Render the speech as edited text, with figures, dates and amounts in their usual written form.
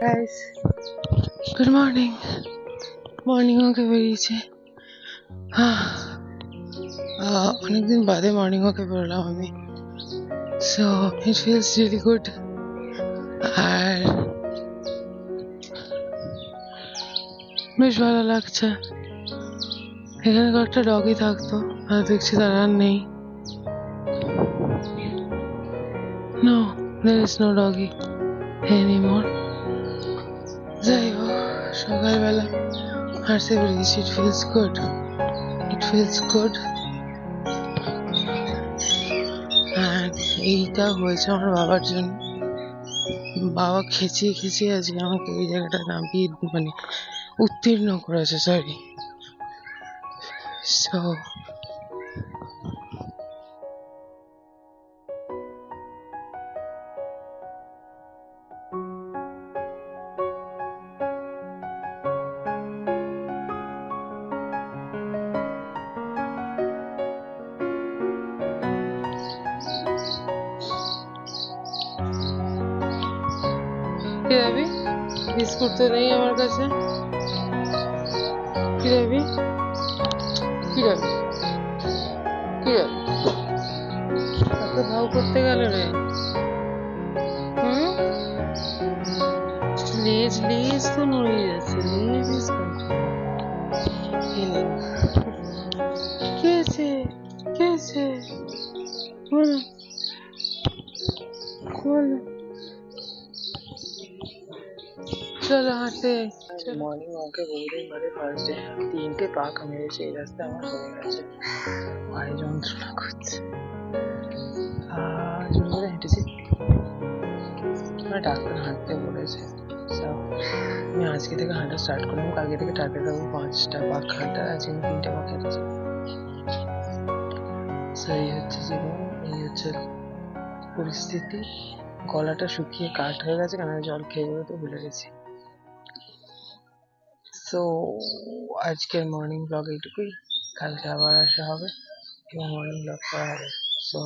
Guys, good morning. Morning ওয়াকে বেরিয়েছে। অনেকদিন বাদে মর্নিং ওয়াকে বেরোলাম আমি। So it feels really good. আর বেশ ভালো লাগছে। এখানে কয়েকটা ডগই থাকতো, আর দেখছি তারা আর নেই। No, there is no doggy anymore. যাই হোক, সকালবেলা হাঁটতে বেরিয়েছি। It feels good, it feels good. And এইটা হয়েছে আমার বাবার জন্য। বাবা খেচিয়ে খেচিয়ে আজকে আমাকে ওই জায়গাটা নামিয়ে উত্তীর্ণ করেছে। সরি। সো কি রাবি, বিস্কুট তো নেই আমার কাছে। কি রাবি, কি রাবি, কি রাবি, কত ভাও করতে গেল রে। লেজ লেজ তো নড়ে যাচ্ছে। লেজ ইজ হিলিং। কি হয়েছে, কি হয়েছে, বলো বলো। চলো হাঁটতে। মর্নিং ওয়াকে বহুদিন বাদে ফার্স্ট ডে 3টে পাকা মেরেছে। এই রাস্তা আমার হয়ে গেছে, পায়ে যন্ত্রণা করছে। জোর করে হেঁটেছি, ডাক্তার হাঁটতে বলেছে। আমি আজকে থেকে হাঁটা স্টার্ট করলাম। কালকে থেকে টার্গেট রাখবো 5টা পাক হাঁটা। আজকে আমি 3টে পাক হেঁটেছি। এই হচ্ছে জীবন, এই হচ্ছে পরিস্থিতি। গলাটা শুকিয়ে কাঠ হয়ে গেছে, কেন জল খেয়ে বেরোতে ভুলে গেছি। সো আজকের মর্নিং ব্লগ এইটুকুই। কালকে আবার আসা হবে এবং মর্নিং ব্লগ করা হবে। সো